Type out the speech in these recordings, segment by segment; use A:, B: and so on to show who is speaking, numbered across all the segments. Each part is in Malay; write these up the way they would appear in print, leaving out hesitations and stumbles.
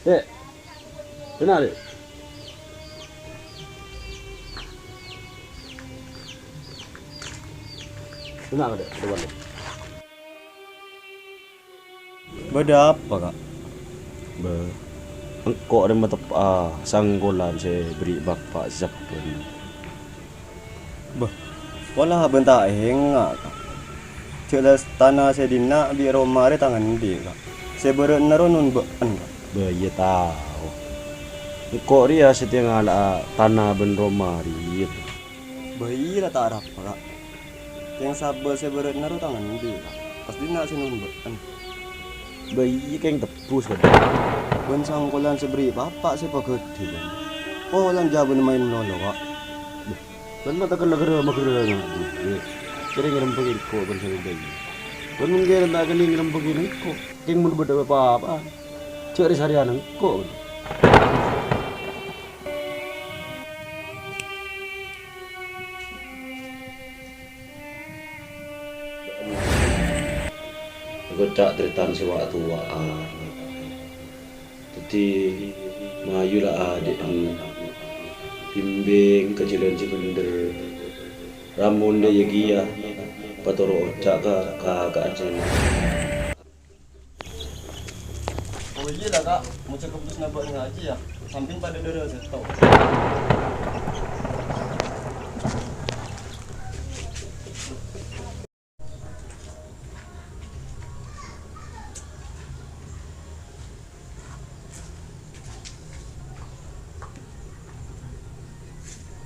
A: Dek. Kenal, Dek? Kenal, Dek? Depan, Dek.
B: Beda apa kak?
A: Engkau ada mata sanggolan saya beri bapak Zakun.
B: Wala bentak hengak kak. Cila tanah saya dina di rumah ada tangan dia kak. Saya berenarun baan kak.
A: Iya tahu. Engkau dia setengah ala tanah ben Roma dia.
B: Bayi lah tak apa kak. Yang sabar saya berenaru tangan dia kak. Pas dina saya nun baan.
A: Bayi kayak tepus kan.
B: Ben sangkulan saya beri bapak saya pagede ben. Oh lang jaban main lolo kak.
A: Dan mata kan negara negara na. Kira ngiram pagin ko ban sa bayi. Dan mungkin na kan ngiram pagin ko. King mun beda apa. Cari sarian ko. Aku tak teritan si waktu Tadi mayu lah adik bimbing kecilan si bener ramun dia yagi ya patoro cak ka ajen.
B: Oh iya lah kak. Mau cakap terus nabak ngaji ya. Samping pada dada saya tahu.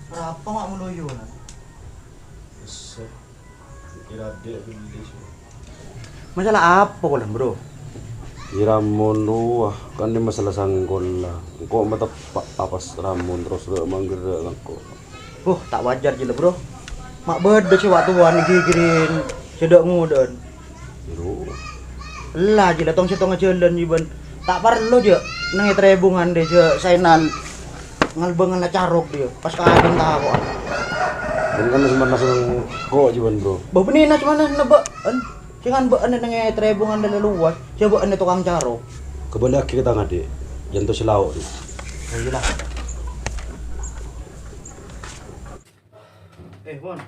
C: Berapa mak meloyo nak?
A: Kira dia bilis.
C: Masalah apa kau bro?
A: Ramun lu kan dia masalah sanggol lah. Engkau mata papas ramun terus lu manggerak engkau.
C: Tak wajar je lah bro. Mak beda si waktu wan gigirin sedek ngudon.
A: Lu
C: Lah je lah tong setong jalan jiban. Tak perlu je nang trebungan deh je sainan ngalbengan la carok dia. Pas kadang tahu kok.
A: dan kan sebenarnya langsung kok jiban bro.
C: Bah benina cuman nebaan. Jangan baan nang trebungan dalam luas. Coba ane tukang carok.
A: Kembali akhir kita ngade. Jantung selauk tu.
C: Ayolah. Wan,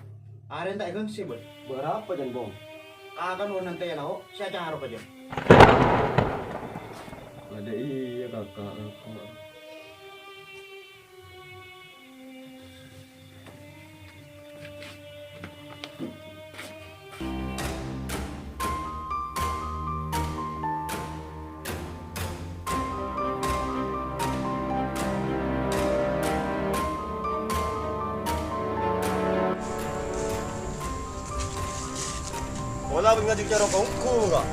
C: aren tak gengsi bos.
B: Berapa jan bong?
C: Akan wan nanti lah, saya carok aja.
A: Ada iya kakak.
B: Wala ben ngaji cara kongku kak.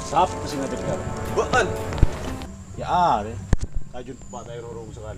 A: Siapa sih ngade kita?
B: Baan.
A: Ya ada. Kajut pak tayo rorong sekali.